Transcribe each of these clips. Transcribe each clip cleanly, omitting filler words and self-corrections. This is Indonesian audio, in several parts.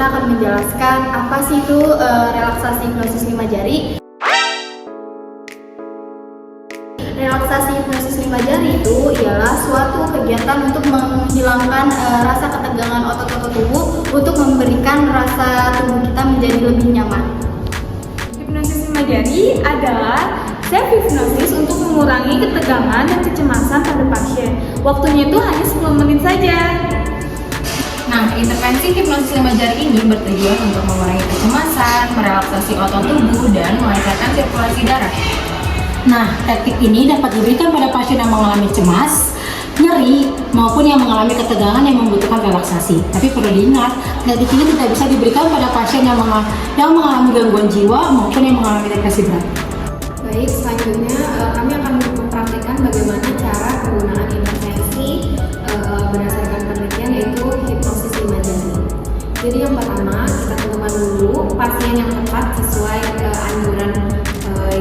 kita akan menjelaskan apa sih itu relaksasi hipnosis 5 jari. Relaksasi hipnosis 5 jari itu ialah suatu kegiatan untuk menghilangkan rasa ketegangan otot-otot tubuh untuk memberikan rasa tubuh kita menjadi lebih nyaman. Hipnosis 5 jari adalah self hipnosis untuk mengurangi ketegangan dan kecemasan pada pasien. Waktunya itu hanya 10 menit saja. Nah, intervensi hipnosis 5 jari ini bertujuan untuk mengurangi kecemasan, merelaksasi otot tubuh, dan melancarkan sirkulasi darah. Nah, teknik ini dapat diberikan pada pasien yang mengalami cemas, nyeri, maupun yang mengalami ketegangan yang membutuhkan relaksasi. Tapi perlu diingat, teknik ini tidak bisa diberikan pada pasien yang mengalami gangguan jiwa maupun yang mengalami depresi berat. Baik, selanjutnya kami akan mempraktikkan bagaimana cara penggunaan intervensi berdasarkan penelitian yaitu hipnosis 5 jari. Jadi yang pertama, kita tentukan dulu pasien yang tepat sesuai anjuran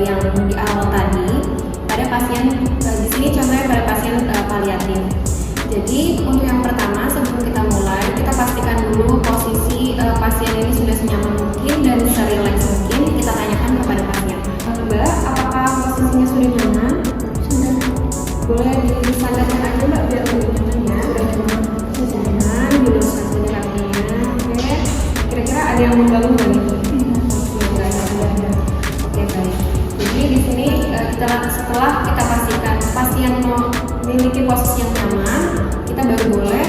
yang di awal tadi. Pada pasien di sini contohnya pada pasien paliatif. Jadi untuk yang pertama, sebelum kita mulai, kita pastikan dulu posisi pasien ini sudah senyaman mungkin dan serileks mungkin. Kita tanyakan kepada pasien, Mbak, apakah posisinya sudah nyaman? Sudah. Boleh disandarkan aja Mbak biar lebih nyaman ya. Sudah nyaman, diluruskan saja kakinya. Oke. Kira-kira ada yang mengganggu nggak nih? Nggak ada. Oke, baik. Jadi di sini setelah kita pastikan pasien memiliki posisi yang nyaman, kita baru boleh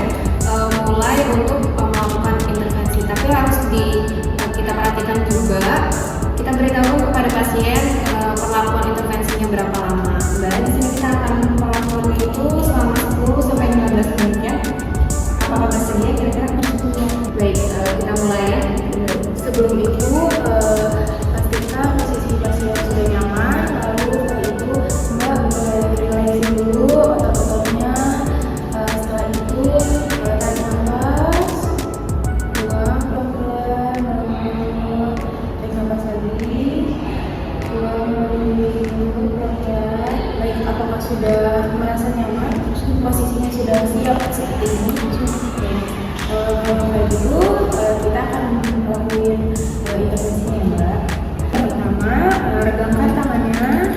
mulai untuk melakukan intervensi. Tapi harus kita perhatikan juga, kita beritahu kepada pasien perlakuan intervensinya berapa lama. Dan di sini kita akan melakukan itu selama 10 sampai 15 menit ya. Apakah bersedia kira-kira? Baik, kita mulai ya. Sebelum itu pastikan posisi pasien sudah nyaman. Lalu setelah itu Mbak mulai relaxing dulu otot-ototnya. Setelah itu tarik nafas, buang pelan-pelan, tarik nafas lagi, buang pelan-pelan. Baik, apakah sudah merasa nyaman? Posisinya sudah siap seperti ini? Kalau begitu kita akan melakukan intervensinya Mbak. Pertama, regangkan tangannya.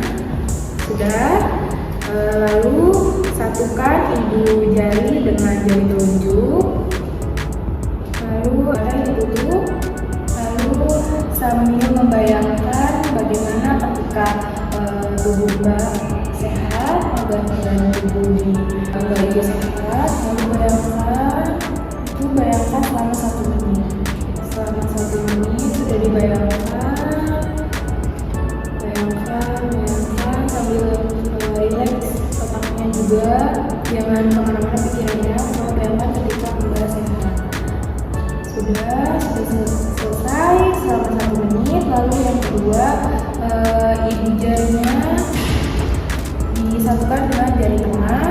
Sudah. Lalu satukan ibu jari dengan jari telunjuk. Lalu ditutup. Lalu sambil membayangkan bagaimana ketika tubuh Mbak sehat, organ-organ tubuh di Mbak itu sehat. Lalu bayangkan selama 1 menit. Selama 1 menit sudah dibayangkan, bayangkan sambil relax otaknya juga, jangan kemana-mana pikirannya. Bayangkan ketika Mbak sehat. Sudah selesai selama 1 menit. Lalu yang kedua, ibu jarinya disatukan dengan jari tengah.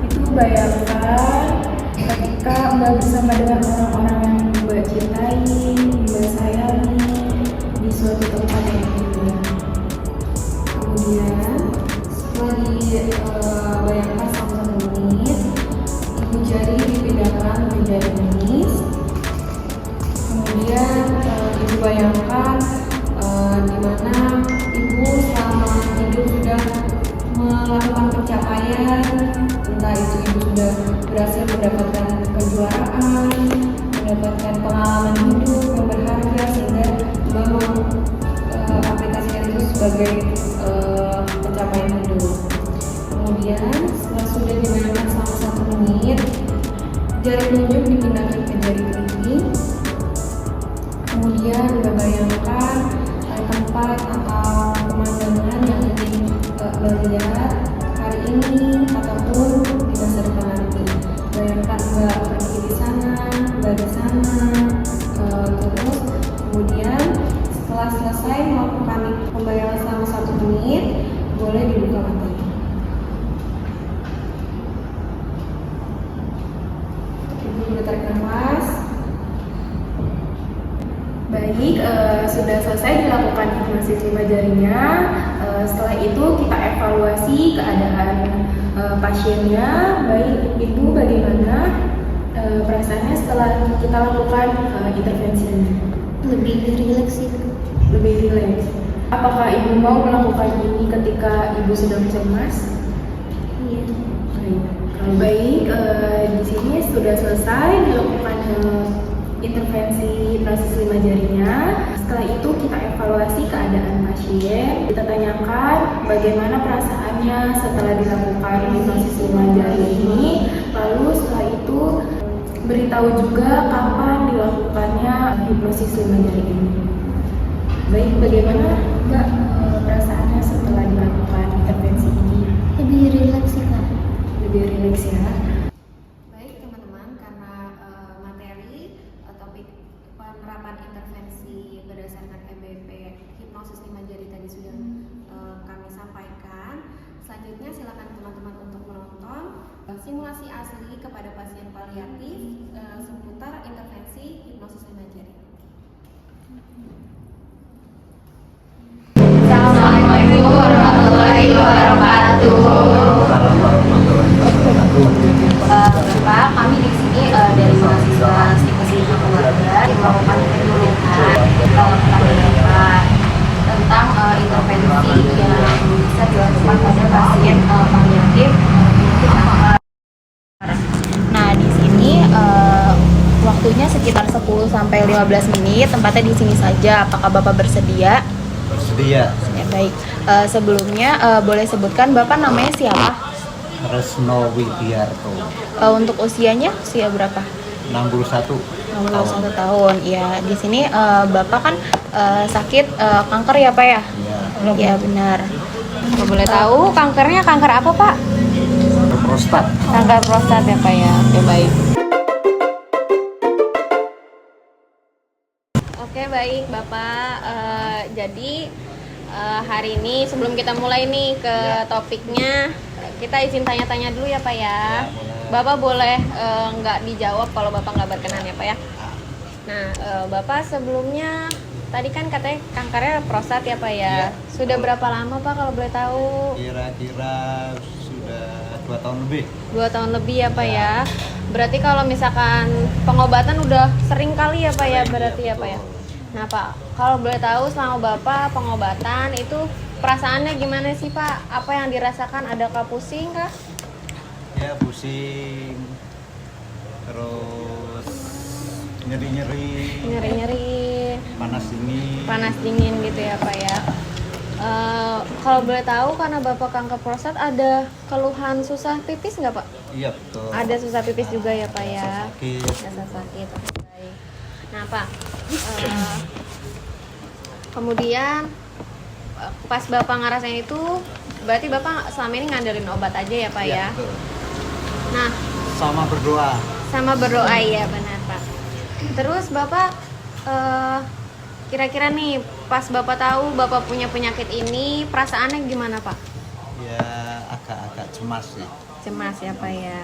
Itu bayangkan ketika Mbak bersama dengan orang-orang yang Mbak cintai, Mbak sayangi di suatu tempat yang indah. Kemudian setelah dibayangkan selama 1 menit, ibu jari dipindahkan ke jari manis. Kemudian ibu bayangkan di mana ibu selama tidur sudah melakukan pencapaian, entah itu ibu sudah berhasil mendapatkan kejuaraan, mendapatkan pengalaman hidup yang berharga sehingga Mbak aplikasikan itu sebagai pencapaian hidup. Kemudian setelah sudah dibayangkan selama 1 menit, jari telunjuk dipindahkan ke jari kelingking. Kemudian Mbak bayangkan tempat atau pemandangan yang ingin Mbak lihat hari ini ataupun di masa depan nanti. Bayangkan Mbak pergi di sana, Mbak di sana, terus kemudian setelah selesai melakukan pembayangan selama 1 menit, boleh dibuka matanya. Ibu tarik nafas. Baik, sudah selesai dilakukan hipnosis 5 jarinya. Setelah itu kita evaluasi keadaan pasiennya. Baik, Ibu bagaimana? perasaannya setelah kita lakukan intervensi ini? Lebih rileks sih. Lebih rileks. Apakah ibu mau melakukan ini ketika ibu sedang cemas? Iya. Baik, di sini sudah selesai dilakukan intervensi hipnosis 5 jarinya. Setelah itu kita evaluasi keadaan pasien. Kita tanyakan bagaimana perasaannya setelah dilakukan hipnosis 5 jari ini. Lalu setelah itu beritahu juga kapan dilakukannya hipnosis 5 jari ini. Baik, bagaimana Mbak perasaannya setelah dilakukan intervensi ini? Lebih rileks sih Kak. Lebih rileks ya. Baik teman-teman, karena materi topik penerapan intervensi berdasarkan EBP hipnosis 5 jari tadi sudah kami sampaikan. Selanjutnya silakan teman-teman untuk menonton simulasi asli kepada pasien paliatif seputar intervensi hipnosis 5 jari. Assalamualaikum warahmatullahi wabarakatuh. Bapak, kami di sini dari mahasiswa psikologi keluarga yang melakukan penyuluhan Bapak tentang intervensi yang bisa dilakukan pada pasien paliatif. Nah, di sini waktunya sekitar 10 sampai 15 menit. Tempatnya di sini saja. Apakah Bapak bersedia? Bersedia. Ya, baik. Sebelumnya boleh sebutkan Bapak namanya siapa? Resno Widiarto. Untuk usianya usia berapa? 61 61 tahun. Ya, di sini Bapak kan sakit kanker ya, Pak ya? Iya. Ya, benar. Kalau boleh tahu kankernya kanker apa, Pak? Prostat. Kanker prostat ya, Pak ya. Oke, baik. Oke, baik, Bapak. Jadi hari ini sebelum kita mulai nih ke topiknya, kita izin tanya-tanya dulu ya, Pak ya. Bapak boleh nggak dijawab kalau Bapak nggak berkenan ya, Pak ya. Nah, Bapak sebelumnya tadi kan katanya kankernya prostat ya, Pak ya. Sudah berapa lama, Pak, kalau boleh tahu? Kira-kira sudah 2 tahun lebih. 2 tahun lebih ya, Pak ya. Berarti kalau misalkan pengobatan udah sering kali ya, Pak ya, berarti ya, Pak ya. Nah, Pak, kalau boleh tahu selama Bapak pengobatan itu perasaannya gimana sih, Pak? Apa yang dirasakan? Adakah pusing kah? Ya, pusing. Terus nyeri-nyeri. Nyeri-nyeri, Panas dingin. panas dingin gitu ya, Pak ya. Kalau boleh tahu karena Bapak kanker prostat ada keluhan susah pipis nggak, Pak? Iya, betul. Ada susah pipis juga ya, Pak ya. Sakit. Rasa sakit. Oke, baik. Nah, Pak, kemudian pas Bapak ngerasain itu berarti Bapak selama ini ngandelin obat aja ya, Pak ya? Betul. Nah, Sama berdoa. sama berdoa ya, benar, Pak. Terus Bapak kira-kira nih pas Bapak tahu Bapak punya penyakit ini perasaannya gimana, Pak? Ya, agak-agak cemas sih. Cemas ya, Pak ya.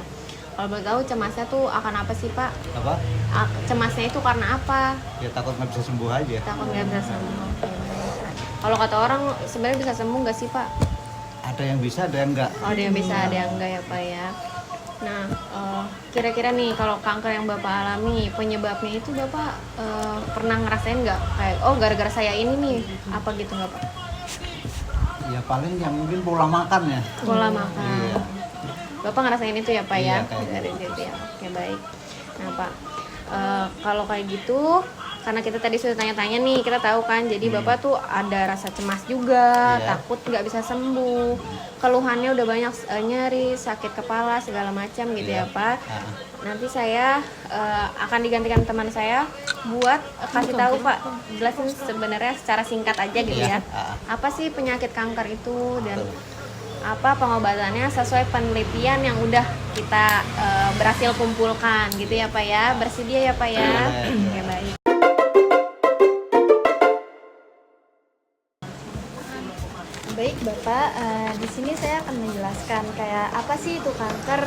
Kalau boleh tahu cemasnya tuh akan apa sih, Pak? Apa? Cemasnya itu karena apa? Ya takut nggak bisa sembuh aja. Takut nggak bisa sembuh. Oke, baik. Kalau kata orang sebenarnya bisa sembuh nggak sih, Pak? Ada yang bisa, ada yang enggak. Oh, ada yang bisa, ada yang enggak ya, Pak ya. Nah, kira-kira nih kalau kanker yang Bapak alami penyebabnya itu Bapak pernah ngerasain nggak kayak oh gara-gara saya ini nih apa gitu nggak, Pak? Ya paling yang mungkin pola makan ya. Pola makan. Iya. Bapak ngerasain itu ya, Pak ya? Iya, kayak Dari gitu. situ ya. Oke, baik. Nah, Pak, kalau kayak gitu karena kita tadi sudah tanya-tanya nih, kita tahu kan jadi Bapak tuh ada rasa cemas juga, Iya. takut nggak bisa sembuh, keluhannya udah banyak nyeri, sakit kepala segala macam gitu ya, Iya. Pak. Nanti saya akan digantikan teman saya buat kasih tahu, Pak, jelasin sebenarnya secara singkat aja gitu Iya. ya. Apa sih penyakit kanker itu dan apa pengobatannya sesuai penelitian yang udah kita berhasil kumpulkan gitu ya, Pak ya. Bersedia ya, Pak ya. Oke, baik. Baik, Bapak, di sini saya akan menjelaskan kayak apa sih itu kanker.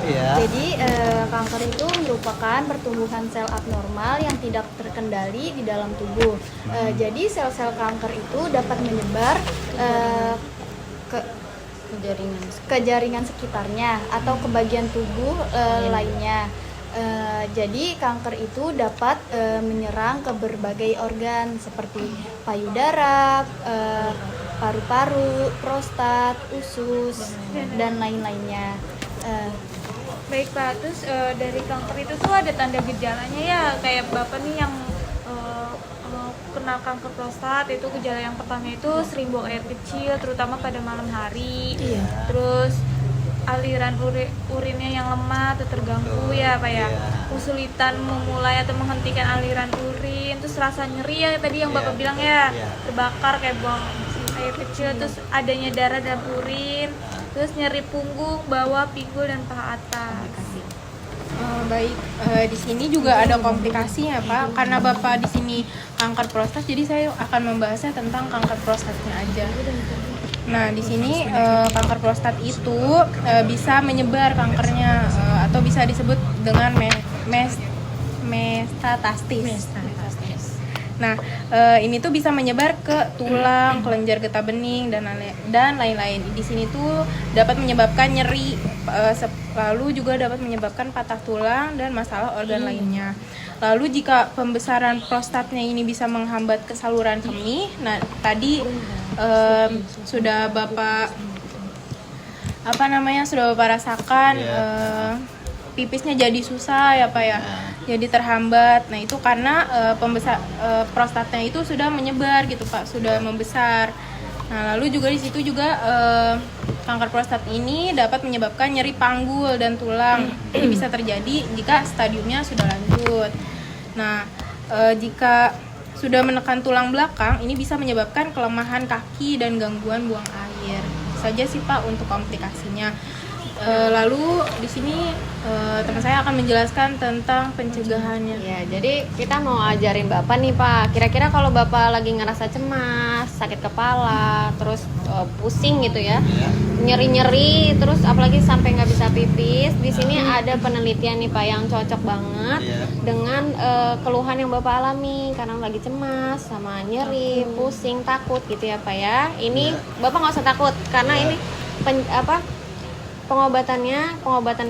Iya. Jadi kanker itu merupakan pertumbuhan sel abnormal yang tidak terkendali di dalam tubuh. Jadi sel-sel kanker itu dapat menyebar ke jaringan sekitarnya atau ke bagian tubuh lainnya. Jadi kanker itu dapat menyerang ke berbagai organ seperti payudara, paru-paru, prostat, usus, dan lain-lainnya. Baik Pak, terus dari kanker itu tuh ada tanda gejalanya ya, kayak Bapak nih yang kena kanker prostat, itu gejala yang pertama itu sering buang air kecil, terutama pada malam hari. Terus aliran urinnya yang lemah atau terganggu ya Pak ya, kesulitan memulai atau menghentikan aliran urin, terus rasa nyeri ya tadi yang Bapak bilang ya, terbakar kayak buang air kecil, terus adanya darah dalam urin, terus nyeri punggung, bawah, pinggul, dan paha atas. Baik, di sini juga ada komplikasinya Pak, karena Bapak di sini kanker prostat, jadi saya akan membahasnya tentang kanker prostatnya aja. Nah, di sini kanker prostat itu bisa menyebar kankernya atau bisa disebut dengan metastasis. Nah, ini tuh bisa menyebar ke tulang, kelenjar getah bening dan lain-lain. Di sini tuh dapat menyebabkan nyeri, lalu juga dapat menyebabkan patah tulang dan masalah organ lainnya. Lalu jika pembesaran prostatnya ini bisa menghambat ke saluran kemih, nah tadi sudah Bapak rasakan pipisnya jadi susah ya Pak ya, jadi terhambat. Nah itu karena prostatnya itu sudah menyebar gitu Pak, sudah membesar. Nah lalu juga di situ juga kanker prostat ini dapat menyebabkan nyeri panggul dan tulang. Ini bisa terjadi jika stadiumnya sudah lanjut. Nah jika sudah menekan tulang belakang, ini bisa menyebabkan kelemahan kaki dan gangguan buang air. Saja sih Pak untuk komplikasinya. Lalu di sini teman saya akan menjelaskan tentang pencegahannya. Ya, jadi kita mau ajarin Bapak nih Pak. Kira-kira kalau Bapak lagi ngerasa cemas, sakit kepala, terus pusing gitu ya, nyeri-nyeri, terus apalagi sampai nggak bisa pipis, di sini ada penelitian nih Pak yang cocok banget dengan keluhan yang Bapak alami karena lagi cemas, sama nyeri, pusing, takut gitu ya Pak ya. Ini Bapak nggak usah takut karena ini pengobatan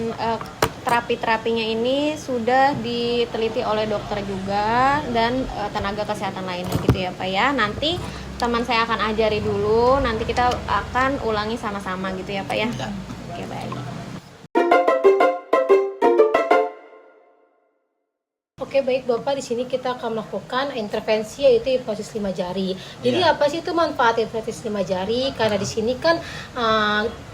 terapinya ini sudah diteliti oleh dokter juga dan tenaga kesehatan lainnya gitu ya Pak ya. Nanti teman saya akan ajari dulu, nanti kita akan ulangi sama-sama gitu ya Pak ya. Oke, baik. Oke, baik Bapak, di sini kita akan melakukan intervensi yaitu hipnosis 5 jari. Jadi apa sih itu manfaat hipnosis 5 jari? Karena di sini kan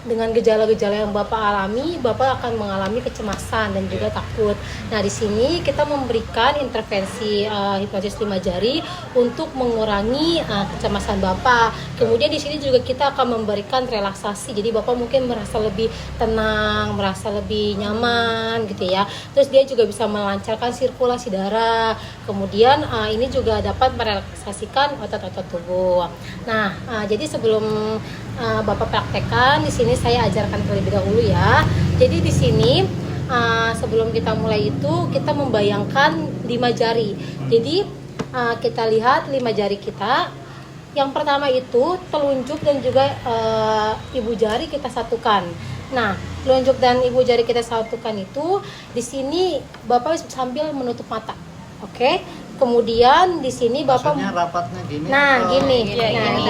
dengan gejala-gejala yang Bapak alami, Bapak akan mengalami kecemasan dan juga takut. Nah, di sini kita memberikan intervensi hipnosis 5 jari untuk mengurangi kecemasan Bapak. Kemudian di sini juga kita akan memberikan relaksasi. Jadi Bapak mungkin merasa lebih tenang, merasa lebih nyaman gitu ya. Terus dia juga bisa melancarkan sirkulasi darah. Kemudian ini juga dapat merelaksasikan otot-otot tubuh. Nah, jadi sebelum Bapak praktekkan, di sini saya ajarkan terlebih dahulu ya. Jadi di sini sebelum kita mulai itu kita membayangkan 5 jari. Jadi kita lihat 5 jari kita. Yang pertama itu telunjuk dan juga ibu jari kita satukan. Nah, telunjuk dan ibu jari kita satukan itu di sini Bapak sambil menutup mata. Oke. Kemudian di sini Bapak rapatnya gini. Nah, gini. Gini.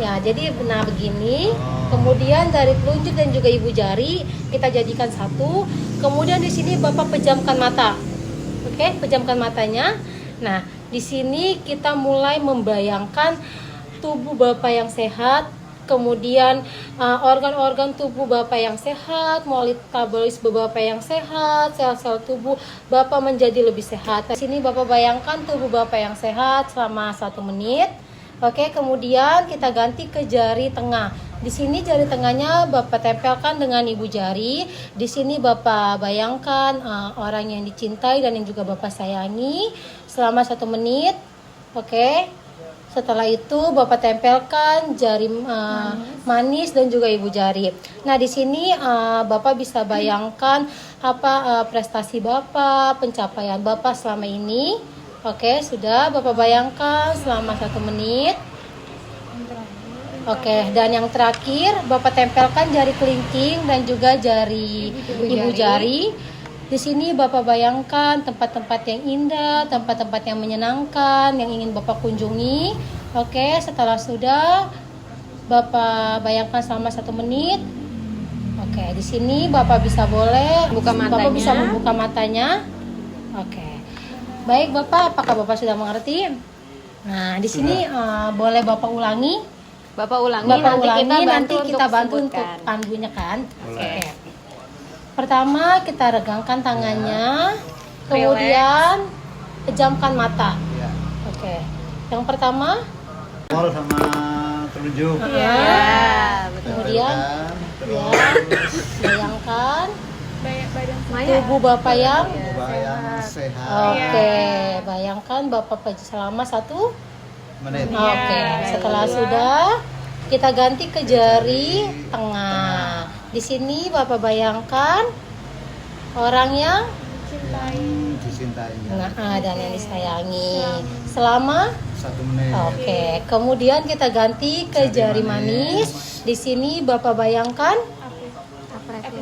Ya, jadi begini. Kemudian dari telunjuk dan juga ibu jari kita jadikan satu. Kemudian di sini Bapak pejamkan mata. Oke, pejamkan matanya. Nah, di sini kita mulai membayangkan tubuh Bapak yang sehat. Kemudian organ-organ tubuh Bapak yang sehat, metabolisme Bapak yang sehat, sel-sel tubuh Bapak menjadi lebih sehat. Di sini Bapak bayangkan tubuh Bapak yang sehat selama 1 menit. Oke, kemudian kita ganti ke jari tengah. Di sini jari tengahnya Bapak tempelkan dengan ibu jari. Di sini Bapak bayangkan orang yang dicintai dan yang juga Bapak sayangi selama 1 menit. Oke. Setelah itu Bapak tempelkan jari manis dan juga ibu jari. Nah, di sini Bapak bisa bayangkan prestasi Bapak, pencapaian Bapak selama ini. Oke, sudah Bapak bayangkan selama 1 menit. Oke, dan yang terakhir Bapak tempelkan jari kelingking dan juga jari ibu jari. Di sini Bapak bayangkan tempat-tempat yang indah, tempat-tempat yang menyenangkan, yang ingin Bapak kunjungi. Oke, setelah sudah Bapak bayangkan selama 1 menit. Oke, di sini Bapak bisa boleh Buka matanya. Bapak bisa membuka matanya. Oke. Baik Bapak, apakah Bapak sudah mengerti? Nah, di sini boleh Bapak ulangi. Bapak ulangi, Nanti kita bantu untuk sebutkan. pandunya kan. Oke. Pertama kita regangkan tangannya, kemudian pejamkan mata. Ya. Oke. Yang pertama, Pol sama telunjuk. Ya, betul. kemudian ya, bayangkan Maya. tubuh Bapak yang Bayang sehat. Oke, bayangkan Bapak selama 1 Menit. Oke, setelah sudah kita ganti ke jari tengah. Di sini Bapak bayangkan orang yang Dicintai. dan yang disayangi selama 1 menit. Oke, kemudian kita ganti ke jari manis. Di sini Bapak bayangkan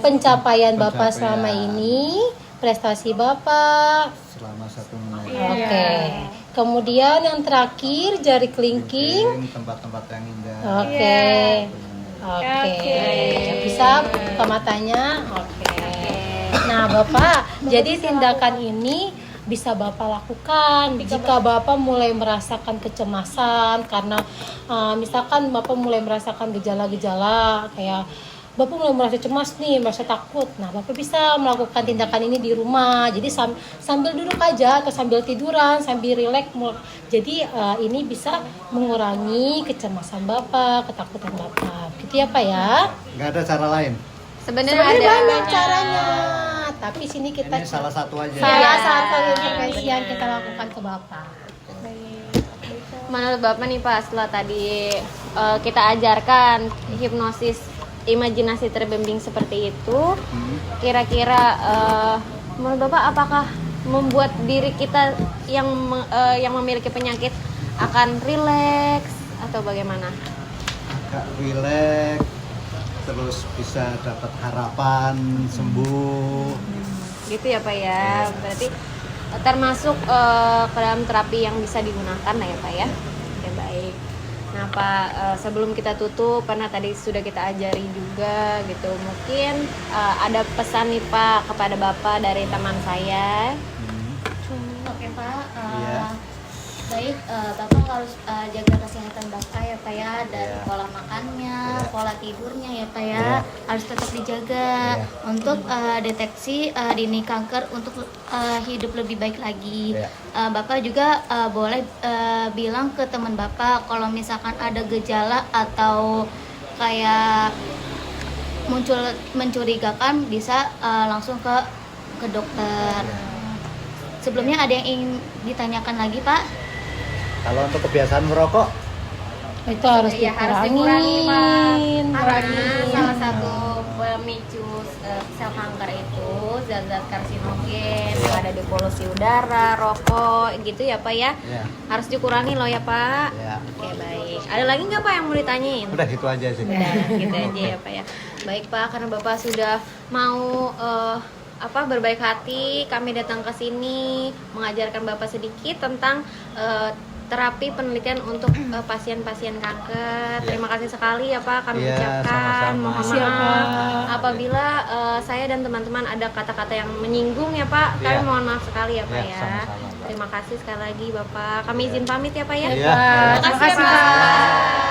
pencapaian Bapak selama ini, prestasi Bapak. Selama 1 menit. Oke. Kemudian yang terakhir jari kelingking. Tempat-tempat yang indah. Oke. Oke. Bisa buka matanya. Oke. Nah, Bapak, jadi tindakan ini bisa Bapak lakukan jika Bapak mulai merasakan kecemasan karena misalkan Bapak mulai merasakan gejala-gejala kayak Bapak mulai merasa cemas nih, merasa takut. Nah, Bapak bisa melakukan tindakan ini di rumah. Jadi sambil duduk aja atau sambil tiduran, sambil rileks. Jadi ini bisa mengurangi kecemasan Bapak, ketakutan Bapak. Gitu ya Pak ya. Nggak ada cara lain. Sebenarnya Sebenarnya ada banyak caranya. Tapi sini kita Ini salah satu aja. salah satu intervensi yang kita lakukan ke Bapak. Menurut Bapak nih Pak, setelah tadi kita ajarkan hipnosis imajinasi terbimbing seperti itu, kira-kira menurut Bapak apakah membuat diri kita yang memiliki penyakit akan rileks atau bagaimana? Agak rileks, terus bisa dapat harapan sembuh. Gitu ya Pak ya. Berarti termasuk ke dalam terapi yang bisa digunakan lah ya Pak ya. Oke, baik. Nah Pak, sebelum kita tutup, karena tadi sudah kita ajari juga gitu, mungkin ada pesan nih Pak kepada Bapak dari teman saya. Oke Pak, Iya. baik Bapak harus jaga kesehatan Bapak ya Pak ya, dari Iya. pola makannya, Iya. pola tidurnya ya Pak ya, Iya. harus tetap dijaga Iya. untuk deteksi dini kanker untuk hidup lebih baik lagi. Iya. Bapak juga boleh bilang ke teman Bapak kalau misalkan ada gejala atau kayak muncul mencurigakan bisa langsung ke dokter. Sebelumnya ada yang ingin ditanyakan lagi Pak? Kalau untuk kebiasaan merokok, Itu harus Ya, harus dikurangi Pak. dikurangin. Karena salah satu pemicu sel kanker itu zat-zat karsinogen yang ada di polusi udara, rokok, gitu ya Pak ya. ya. Harus dikurangi loh ya Pak. Ya. Oke baik. Ada lagi nggak Pak yang mau ditanyain? Udah itu aja sih. Udah gitu aja ya Pak ya. Baik Pak, karena Bapak sudah mau berbaik hati, kami datang ke sini mengajarkan Bapak sedikit tentang terapi penelitian untuk pasien-pasien kanker. Terima kasih sekali ya Pak, kami Iya, ucapkan. sama-sama. Mohon Siap, maaf Pak. apabila saya dan teman-teman ada kata-kata yang menyinggung ya Pak. Kami Iya. mohon maaf sekali ya Pak Iya, ya. sama-sama, Pak. Terima kasih sekali lagi Bapak. Kami izin pamit ya Pak ya. Iya. Terima kasih ya Pak.